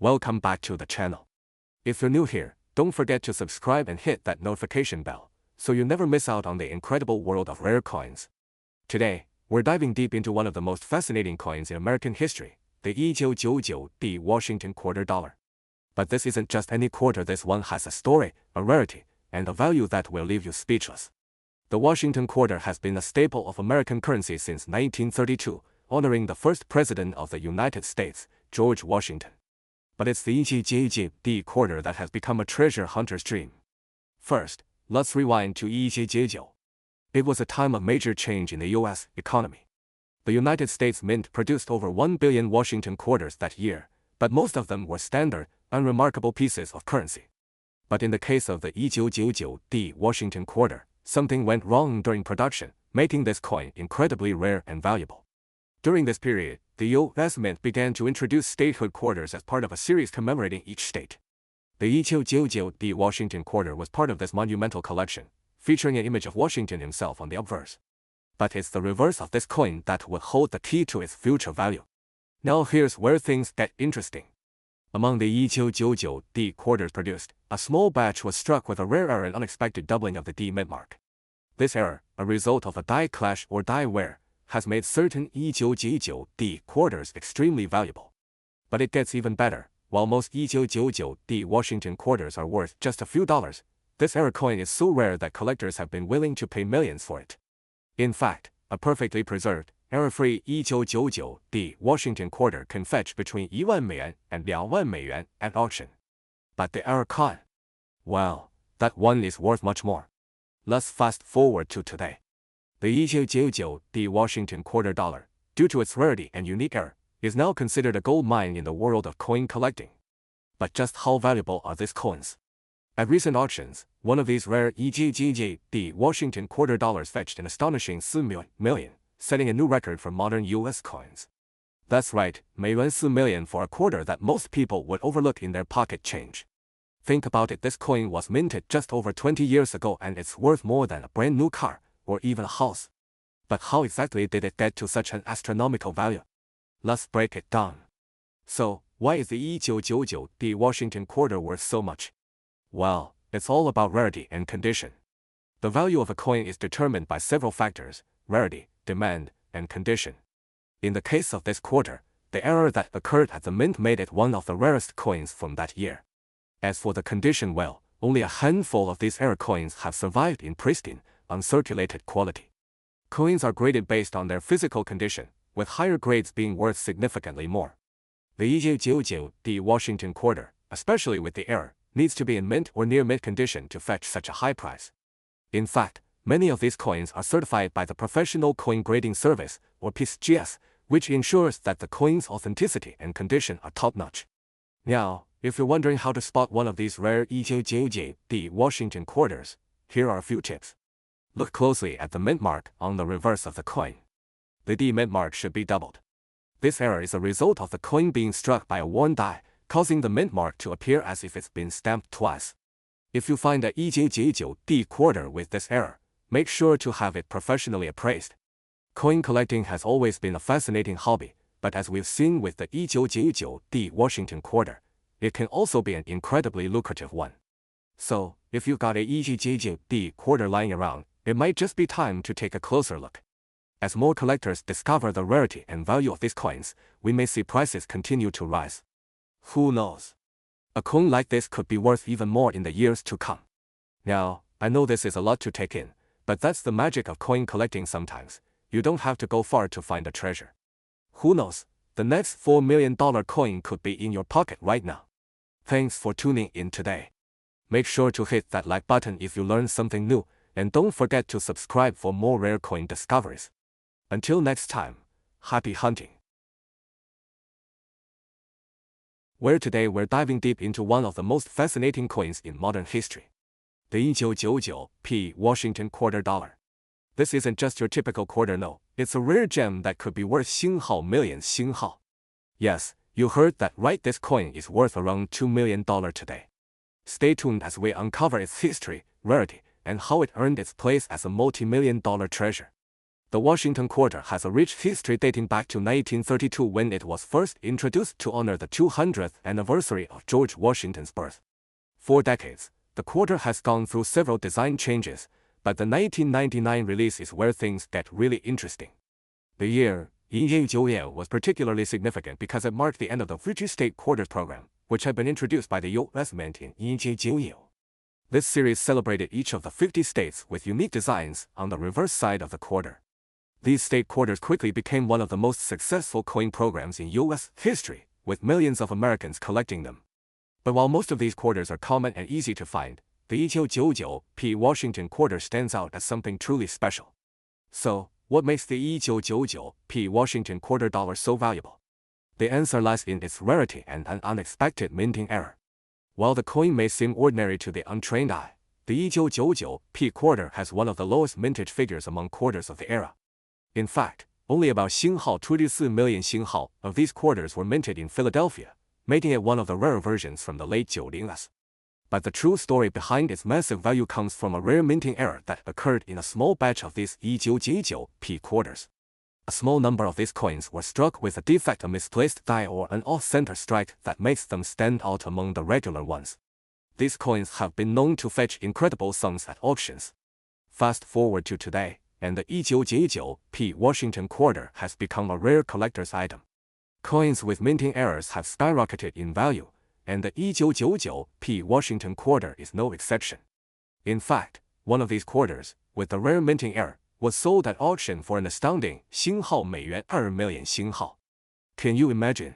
Welcome back to the channel. If you're new here, don't forget to subscribe and hit that notification bell, so you never miss out on the incredible world of rare coins. Today, we're diving deep into one of the most fascinating coins in American history, the 1999 Washington quarter dollar. But this isn't just any quarter, this one has a story, a rarity, and a value that will leave you speechless. The Washington quarter has been a staple of American currency since 1932, honoring the first president of the United States, George Washington. But it's the 1999 quarter that has become a treasure hunter's dream. First, let's rewind to 1999. It was a time of major change in the U.S. economy. The United States Mint produced over 1 billion Washington quarters that year, but most of them were standard, unremarkable pieces of currency. But in the case of the 1999 Washington quarter, something went wrong during production, making this coin incredibly rare and valuable. During this period, the U.S. Mint began to introduce statehood quarters as part of a series commemorating each state. The 1999 Washington quarter was part of this monumental collection, featuring an image of Washington himself on the obverse. But it's the reverse of this coin that will hold the key to its future value. Now here's where things get interesting. Among the 1999 quarters produced, a small batch was struck with a rare error and unexpected doubling of the D mint mark. This error, a result of a die clash or die wear, has made certain 1999 quarters extremely valuable. But it gets even better. While most 1999 Washington quarters are worth just a few dollars, this error coin is so rare that collectors have been willing to pay millions for it. In fact, a perfectly preserved, error-free 1999 Washington quarter can fetch between 1万美元 and 2万美元 at auction. But the error coin? Well, that one is worth much more. Let's fast forward to today. The 1999 Washington quarter dollar, due to its rarity and unique error, is now considered a gold mine in the world of coin collecting. But just how valuable are these coins? At recent auctions, one of these rare 1999 Washington quarter dollars fetched an astonishing 4 million, setting a new record for modern U.S. coins. That's right, 4 million for a quarter that most people would overlook in their pocket change. Think about it, this coin was minted just over 20 years ago and it's worth more than a brand new car, or even a house. But how exactly did it get to such an astronomical value? Let's break it down. So, why is the 1999 Washington quarter worth so much? Well, it's all about rarity and condition. The value of a coin is determined by several factors: rarity, demand, and condition. In the case of this quarter, the error that occurred at the mint made it one of the rarest coins from that year. As for the condition, well, only a handful of these error coins have survived in pristine, uncirculated quality. Coins are graded based on their physical condition, with higher grades being worth significantly more. The 1999 Washington quarter, especially with the error, needs to be in mint or near mint condition to fetch such a high price. In fact, many of these coins are certified by the Professional Coin Grading Service, or PCGS, which ensures that the coin's authenticity and condition are top-notch. Now, if you're wondering how to spot one of these rare 1999 Washington quarters, here are a few tips. Look closely at the mint mark on the reverse of the coin. The D mint mark should be doubled. This error is a result of the coin being struck by a worn die, causing the mint mark to appear as if it's been stamped twice. If you find a 1999 quarter with this error, make sure to have it professionally appraised. Coin collecting has always been a fascinating hobby, but as we've seen with the 1999 Washington quarter, it can also be an incredibly lucrative one. So, if you've got a 1999 quarter lying around, it might just be time to take a closer look. As more collectors discover the rarity and value of these coins, we may see prices continue to rise. Who knows? A coin like this could be worth even more in the years to come. Now, I know this is a lot to take in, but that's the magic of coin collecting sometimes. You don't have to go far to find a treasure. Who knows? The next $4 million coin could be in your pocket right now. Thanks for tuning in today. Make sure to hit that like button if you learned something new, and don't forget to subscribe for more rare coin discoveries. Until next time, happy hunting. Where today we're diving deep into one of the most fascinating coins in modern history. The 1999 Washington quarter dollar. This isn't just your typical quarter, no, it's a rare gem that could be worth 星号millions 星号. Yes, you heard that right, this coin is worth around $2 million today. Stay tuned as we uncover its history, rarity, and how it earned its place as a multi-million-dollar treasure. The Washington Quarter has a rich history dating back to 1932 when it was first introduced to honor the 200th anniversary of George Washington's birth. For decades, the quarter has gone through several design changes, but the 1999 release is where things get really interesting. The year 1999 was particularly significant because it marked the end of the 50 State Quarters program, which had been introduced by the U.S. Mint in 1999. This series celebrated each of the 50 states with unique designs on the reverse side of the quarter. These state quarters quickly became one of the most successful coin programs in U.S. history, with millions of Americans collecting them. But while most of these quarters are common and easy to find, the 1999 Washington Quarter stands out as something truly special. So, what makes the 1999 Washington Quarter dollar so valuable? The answer lies in its rarity and an unexpected minting error. While the coin may seem ordinary to the untrained eye, the 1999 Quarter has one of the lowest mintage figures among quarters of the era. In fact, only about 24 million of these quarters were minted in Philadelphia, making it one of the rarer versions from the late 90s. But the true story behind its massive value comes from a rare minting error that occurred in a small batch of these 1999 quarters. A small number of these coins were struck with a defect, a misplaced die or an off-center strike that makes them stand out among the regular ones. These coins have been known to fetch incredible sums at auctions. Fast forward to today, and the 1999 Washington Quarter has become a rare collector's item. Coins with minting errors have skyrocketed in value, and the 1999 Washington Quarter is no exception. In fact, one of these quarters, with the rare minting error, was sold at auction for an astounding $2 million. Can you imagine?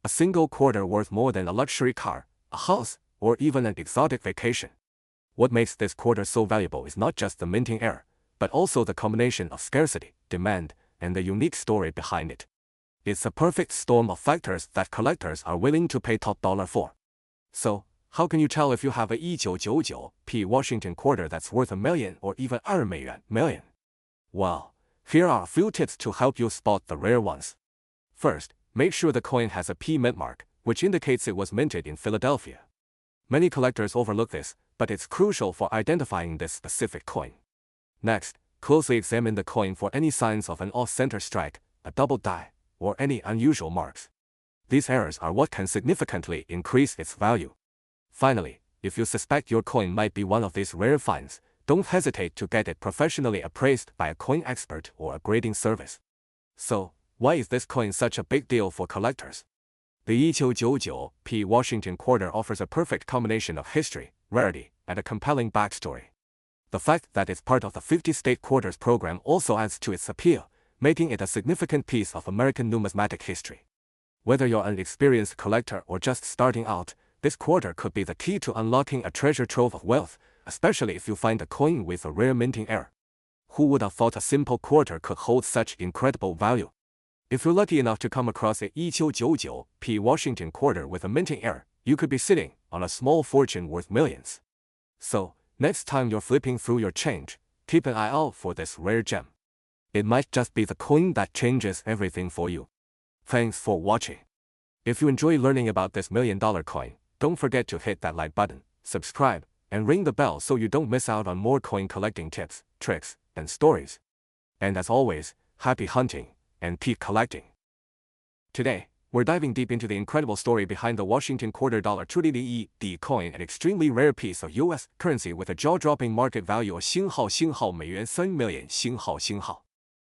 A single quarter worth more than a luxury car, a house, or even an exotic vacation. What makes this quarter so valuable is not just the minting error, but also the combination of scarcity, demand, and the unique story behind it. It's a perfect storm of factors that collectors are willing to pay top dollar for. So, how can you tell if you have a 1999 Washington Quarter that's worth $1 million or even $2 million? Well, here are a few tips to help you spot the rare ones. First, make sure the coin has a P mint mark, which indicates it was minted in Philadelphia. Many collectors overlook this, but it's crucial for identifying this specific coin. Next, closely examine the coin for any signs of an off-center strike, a double die, or any unusual marks. These errors are what can significantly increase its value. Finally, if you suspect your coin might be one of these rare finds, don't hesitate to get it professionally appraised by a coin expert or a grading service. So, why is this coin such a big deal for collectors? The 1999 Washington Quarter offers a perfect combination of history, rarity, and a compelling backstory. The fact that it's part of the 50 State Quarters program also adds to its appeal, making it a significant piece of American numismatic history. Whether you're an experienced collector or just starting out, this quarter could be the key to unlocking a treasure trove of wealth, especially if you find a coin with a rare minting error. Who would have thought a simple quarter could hold such incredible value? If you're lucky enough to come across a 1999 Washington Quarter with a minting error, you could be sitting on a small fortune worth millions. So, next time you're flipping through your change, keep an eye out for this rare gem. It might just be the coin that changes everything for you. Thanks for watching. If you enjoy learning about this $1 million coin, don't forget to hit that like button, subscribe, and ring the bell so you don't miss out on more coin collecting tips, tricks, and stories. And as always, happy hunting, and keep collecting. Today, we're diving deep into the incredible story behind the Washington Quarter $200 coin, an extremely rare piece of U.S. currency with a jaw-dropping market value of $3 million.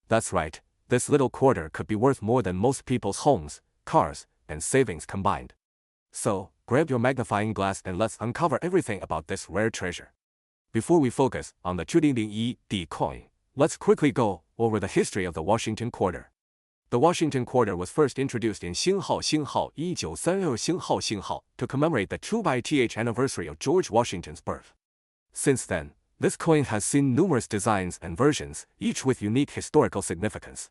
That's right, this little quarter could be worth more than most people's homes, cars, and savings combined. So, grab your magnifying glass and let's uncover everything about this rare treasure. Before we focus on the $200 coin, let's quickly go over the history of the Washington Quarter. The Washington Quarter was first introduced in 1932 to commemorate the 200th anniversary of George Washington's birth. Since then, this coin has seen numerous designs and versions, each with unique historical significance.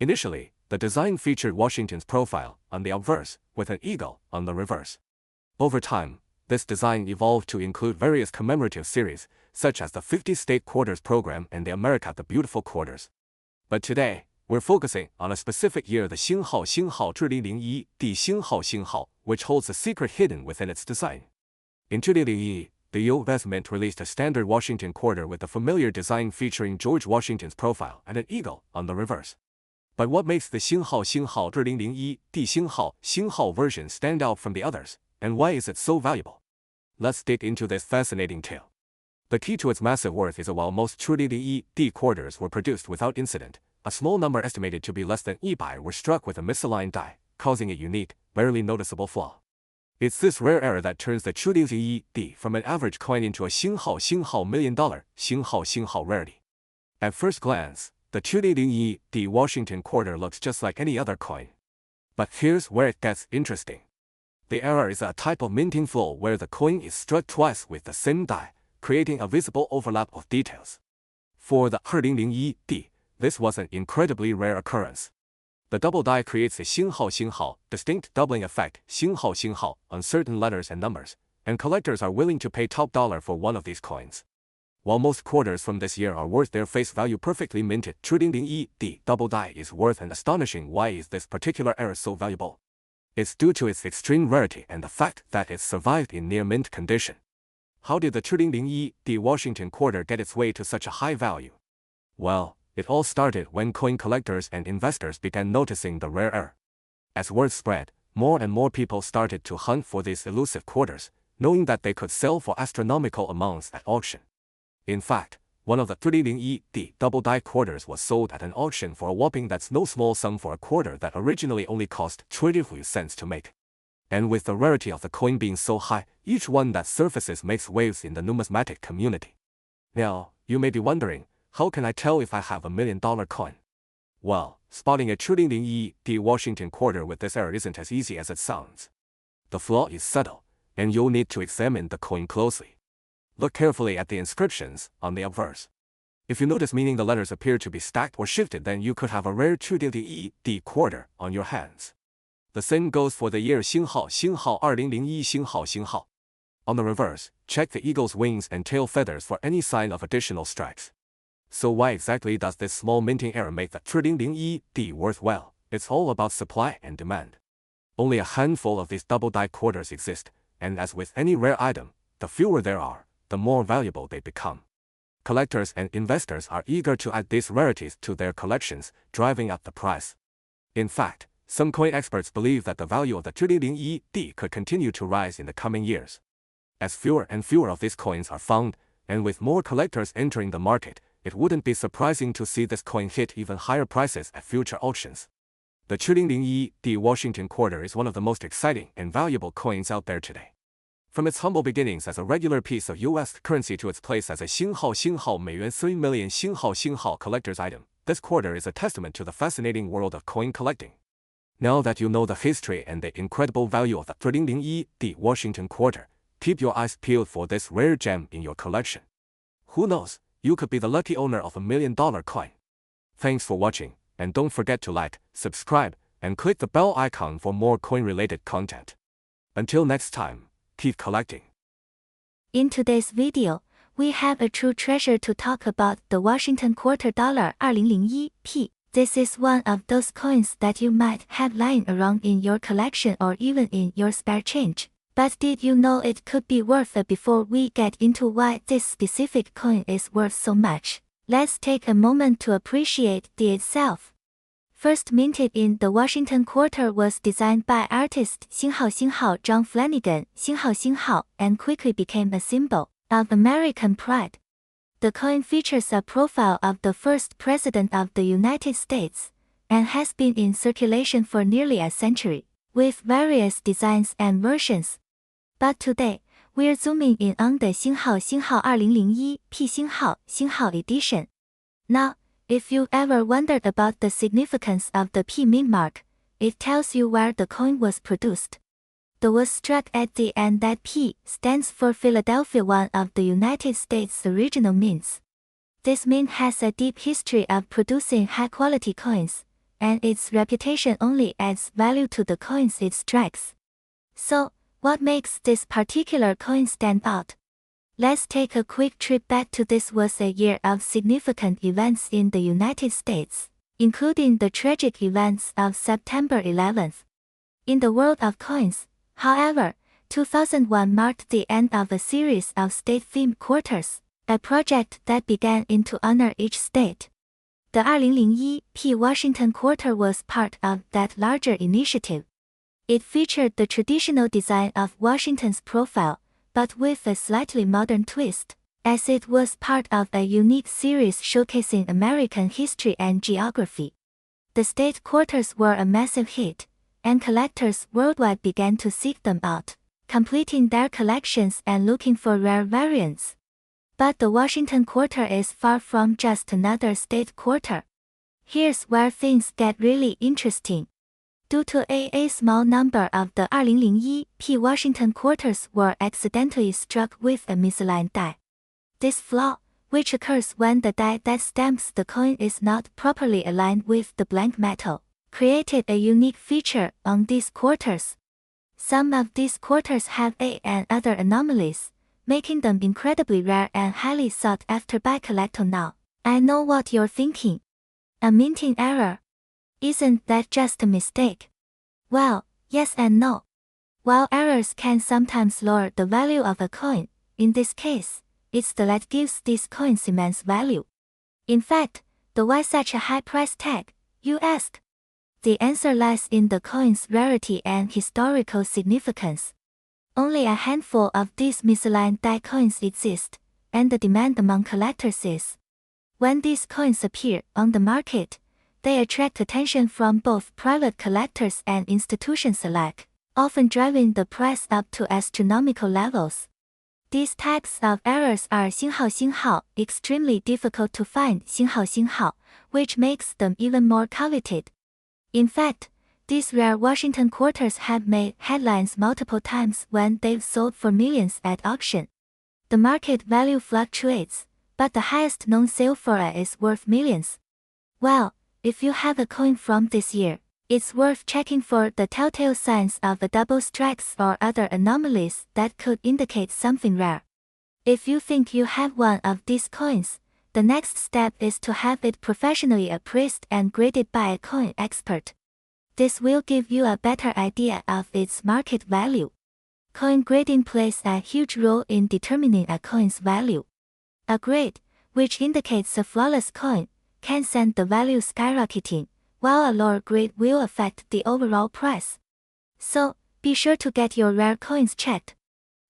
Initially, the design featured Washington's profile on the obverse, with an eagle on the reverse. Over time, this design evolved to include various commemorative series, such as the 50 State Quarters program and the America the Beautiful Quarters. But today, we're focusing on a specific year, the 2001, which holds a secret hidden within its design. In 2001, the U.S. Mint released a standard Washington quarter with the familiar design featuring George Washington's profile and an eagle on the reverse. But what makes the 2001D version stand out from the others, and why is it so valuable? Let's dig into this fascinating tale. The key to its massive worth is that while most 2001D quarters were produced without incident, a small number estimated to be less than 100 were struck with a misaligned die, causing a unique, barely noticeable flaw. It's this rare error that turns the 2001D from an average coin into a 星号million-dollar rarity. At first glance, the 2001D Washington quarter looks just like any other coin. But here's where it gets interesting. The error is a type of minting flaw where the coin is struck twice with the same die, creating a visible overlap of details. For the 2001D, this was an incredibly rare occurrence. The double die creates a 星号 distinct doubling effect 星号 on certain letters and numbers, and collectors are willing to pay top dollar for one of these coins. While most quarters from this year are worth their face value perfectly minted, 2001D double die is worth an astonishing. Why is this particular error so valuable? It's due to its extreme rarity and the fact that it survived in near mint condition. How did the 2001D Washington quarter get its way to such a high value? Well, it all started when coin collectors and investors began noticing the rare error. As word spread, more and more people started to hunt for these elusive quarters, knowing that they could sell for astronomical amounts at auction. In fact, one of the 2001D double die quarters was sold at an auction for a whopping that's no small sum for a quarter that originally only cost 25 cents to make. And with the rarity of the coin being so high, each one that surfaces makes waves in the numismatic community. Now, you may be wondering, how can I tell if I have $1 million coin? Well, spotting a 2001D Washington quarter with this error isn't as easy as it sounds. The flaw is subtle, and you'll need to examine the coin closely. Look carefully at the inscriptions on the obverse. If you notice meaning the letters appear to be stacked or shifted, then you could have a rare 2001D quarter on your hands. The same goes for the year 星号 2001 On the reverse, check the eagle's wings and tail feathers for any sign of additional strikes. So why exactly does this small minting error make the 2001D worthwhile? It's all about supply and demand. Only a handful of these double die quarters exist, and as with any rare item, the fewer there are, the more valuable they become. Collectors and investors are eager to add these rarities to their collections, driving up the price. In fact, some coin experts believe that the value of the 2001D could continue to rise in the coming years. As fewer and fewer of these coins are found, and with more collectors entering the market, it wouldn't be surprising to see this coin hit even higher prices at future auctions. The 2001D Washington quarter is one of the most exciting and valuable coins out there today. From its humble beginnings as a regular piece of U.S. currency to its place as a 星号 million 3 million 星号 collector's item, this quarter is a testament to the fascinating world of coin collecting. Now that you know the history and the incredible value of the 2001D Washington quarter, keep your eyes peeled for this rare gem in your collection. Who knows, you could be the lucky owner of $1 million coin. Thanks for watching, and don't forget to like, subscribe, and click the bell icon for more coin-related content. Until next time, keep collecting. In today's video, we have a true treasure to talk about, the Washington Quarter Dollar 2001P. This is one of those coins that you might have lying around in your collection or even in your spare change. But did you know it could be worth it? Before we get into why this specific coin is worth so much, let's take a moment to appreciate the itself. First minted in the Washington Quarter was designed by artist 星号 John Flanagan 星号 and quickly became a symbol of American pride. The coin features a profile of the first president of the United States and has been in circulation for nearly a century, with various designs and versions. But today, we're zooming in on the 星号 2001P 星号 edition. Now, if you ever wondered about the significance of the P mint mark, it tells you where the coin was produced. The was struck at the end. That P stands for Philadelphia, one of the United States' original mints. This mint has a deep history of producing high-quality coins, and its reputation only adds value to the coins it strikes. So, what makes this particular coin stand out? Let's take a quick trip back to this was a year of significant events in the United States, including the tragic events of September 11th. In the world of coins, however, 2001 marked the end of a series of state-themed quarters, a project that began in to honor each state. The 2001 P Washington Quarter was part of that larger initiative. It featured the traditional design of Washington's profile, but with a slightly modern twist, as it was part of a unique series showcasing American history and geography. The state quarters were a massive hit, and collectors worldwide began to seek them out, completing their collections and looking for rare variants. But the Washington Quarter is far from just another state quarter. Here's where things get really interesting. Due to a small number of the 2001 P Washington quarters were accidentally struck with a misaligned die. This flaw, which occurs when the die that stamps the coin is not properly aligned with the blank metal, created a unique feature on these quarters. Some of these quarters have and other anomalies, making them incredibly rare and highly sought after by collectors now. I know what you're thinking. A minting error. Isn't that just a mistake? Well, yes and no. While errors can sometimes lower the value of a coin, in this case, it's the that gives these coins immense value. In fact, why such a high price tag, you ask? The answer lies in the coin's rarity and historical significance. Only a handful of these misaligned die coins exist, and the demand among collectors is. When these coins appear on the market, they attract attention from both private collectors and institutions alike, often driving the price up to astronomical levels. These types of errors are 星号, extremely difficult to find 星号, which makes them even more coveted. In fact, these rare Washington quarters have made headlines multiple times when they've sold for millions at auction. The market value fluctuates, but the highest known sale for it is worth millions. Well, if you have a coin from this year, it's worth checking for the telltale signs of a double strikes or other anomalies that could indicate something rare. If you think you have one of these coins, the next step is to have it professionally appraised and graded by a coin expert. This will give you a better idea of its market value. Coin grading plays a huge role in determining a coin's value. A grade, which indicates a flawless coin, can send the value skyrocketing, while a lower grade will affect the overall price. So, be sure to get your rare coins checked.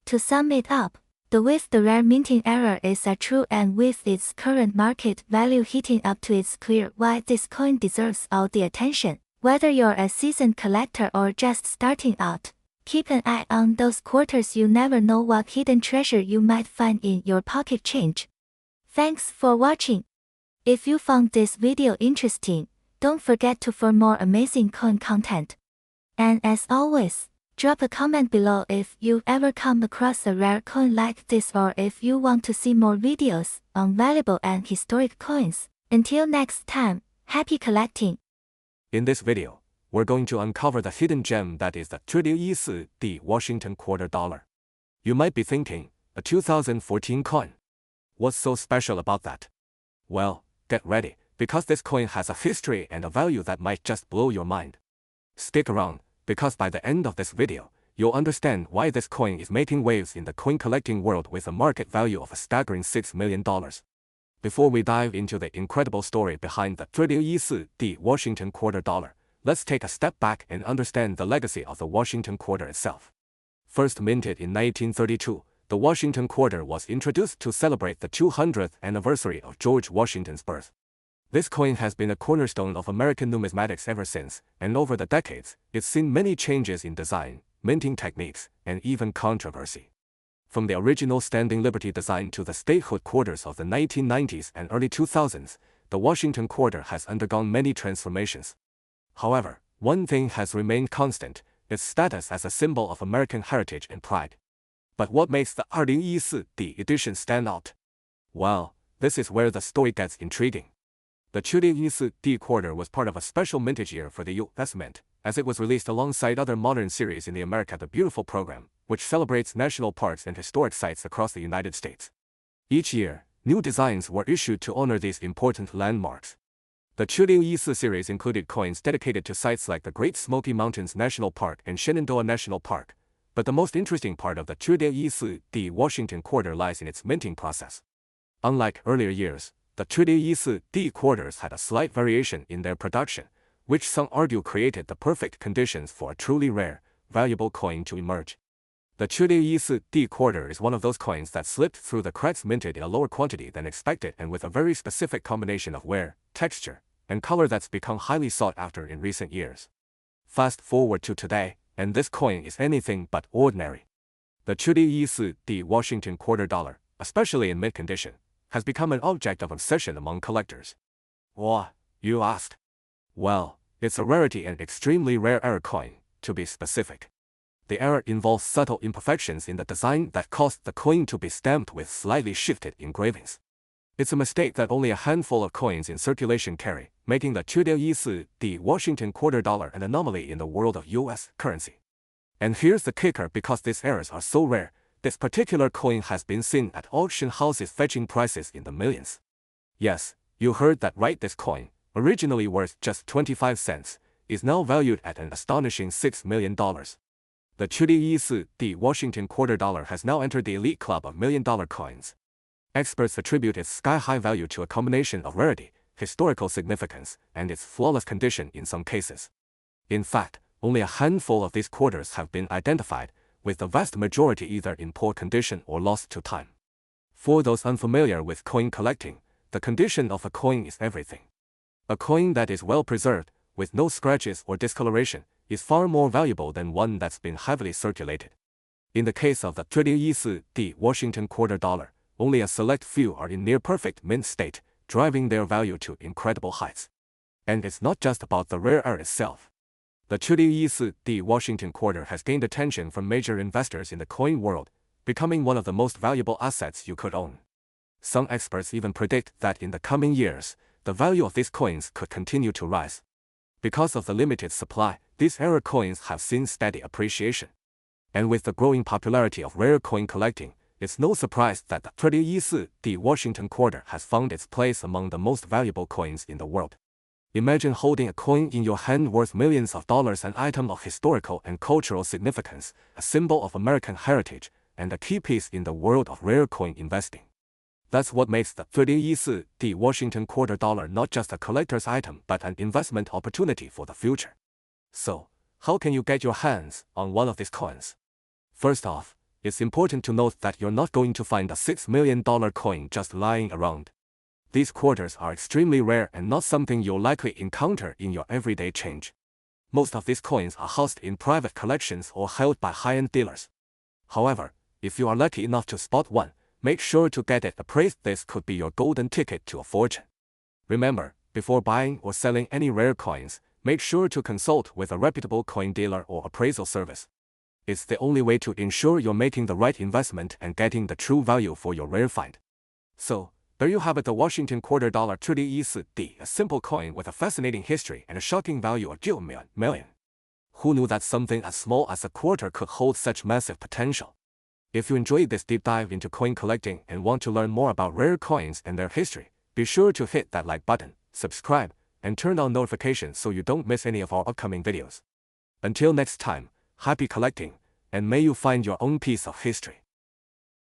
To sum it up, with the rare minting error is a true, and with its current market value hitting up to, it's clear why this coin deserves all the attention. Whether you're a seasoned collector or just starting out, keep an eye on those quarters. You never know what hidden treasure you might find in your pocket change. Thanks for watching. If you found this video interesting, don't forget to for more amazing coin content. And as always, drop a comment below if you've ever come across a rare coin like this, or if you want to see more videos on valuable and historic coins. Until next time, happy collecting! In this video, we're going to uncover the hidden gem that is the 2014 D Washington Quarter Dollar. You might be thinking, a 2014 coin. What's so special about that? Well, get ready, because this coin has a history and a value that might just blow your mind. Stick around, because by the end of this video, you'll understand why this coin is making waves in the coin collecting world with a market value of a staggering $6 million. Before we dive into the incredible story behind the 2014 D Washington Quarter Dollar, let's take a step back and understand the legacy of the Washington Quarter itself. First minted in 1932, the Washington Quarter was introduced to celebrate the 200th anniversary of George Washington's birth. This coin has been a cornerstone of American numismatics ever since, and over the decades, it's seen many changes in design, minting techniques, and even controversy. From the original Standing Liberty design to the statehood quarters of the 1990s and early 2000s, the Washington Quarter has undergone many transformations. However, one thing has remained constant: its status as a symbol of American heritage and pride. But what makes the 2014 D edition stand out? Well, this is where the story gets intriguing. The 2014 D Quarter was part of a special mintage year for the U.S. Mint, as it was released alongside other modern series in the America the Beautiful program, which celebrates national parks and historic sites across the United States. Each year, new designs were issued to honor these important landmarks. The 2014 series included coins dedicated to sites like the Great Smoky Mountains National Park and Shenandoah National Park, But the most interesting part of the 2D Washington quarter lies in its minting process. Unlike earlier years, the 2D quarters had a slight variation in their production, which some argue created the perfect conditions for a truly rare, valuable coin to emerge. The 2D quarter is one of those coins that slipped through the cracks, minted in a lower quantity than expected and with a very specific combination of wear, texture, and color that's become highly sought after in recent years. Fast forward to today, and this coin is anything but ordinary. The 2D Washington quarter dollar, especially in mint condition, has become an object of obsession among collectors. Why, you asked? Well, it's a rarity and extremely rare error coin, to be specific. The error involves subtle imperfections in the design that caused the coin to be stamped with slightly shifted engravings. It's a mistake that only a handful of coins in circulation carry, making the 2D Washington quarter dollar an anomaly in the world of US currency. And here's the kicker: because these errors are so rare, this particular coin has been seen at auction houses fetching prices in the millions. Yes, you heard that right. This coin, originally worth just 25 cents, is now valued at an astonishing $6 million. The 2D Washington quarter dollar has now entered the elite club of million-dollar coins. Experts attribute its sky-high value to a combination of rarity, historical significance, and its flawless condition in some cases. In fact, only a handful of these quarters have been identified, with the vast majority either in poor condition or lost to time. For those unfamiliar with coin collecting, the condition of a coin is everything. A coin that is well preserved, with no scratches or discoloration, is far more valuable than one that's been heavily circulated. In the case of the 2D Washington quarter dollar, only a select few are in near-perfect mint state, driving their value to incredible heights. And it's not just about the rare error itself. The 2D Washington quarter has gained attention from major investors in the coin world, becoming one of the most valuable assets you could own. Some experts even predict that in the coming years, the value of these coins could continue to rise. Because of the limited supply, these error coins have seen steady appreciation. And with the growing popularity of rare coin collecting, it's no surprise that the 2D Washington quarter has found its place among the most valuable coins in the world. Imagine holding a coin in your hand worth millions of dollars, an item of historical and cultural significance, a symbol of American heritage, and a key piece in the world of rare coin investing. That's what makes the 2D Washington quarter dollar not just a collector's item but an investment opportunity for the future. So, how can you get your hands on one of these coins? First off, it's important to note that you're not going to find a $6 million coin just lying around. These quarters are extremely rare and not something you'll likely encounter in your everyday change. Most of these coins are housed in private collections or held by high-end dealers. However, if you are lucky enough to spot one, make sure to get it appraised. This could be your golden ticket to a fortune. Remember, before buying or selling any rare coins, make sure to consult with a reputable coin dealer or appraisal service. It's the only way to ensure you're making the right investment and getting the true value for your rare find. So, there you have it, the Washington quarter dollar 2D, a simple coin with a fascinating history and a shocking value of $1 million. Who knew that something as small as a quarter could hold such massive potential? If you enjoyed this deep dive into coin collecting and want to learn more about rare coins and their history, be sure to hit that like button, subscribe, and turn on notifications so you don't miss any of our upcoming videos. Until next time, happy collecting, and may you find your own piece of history.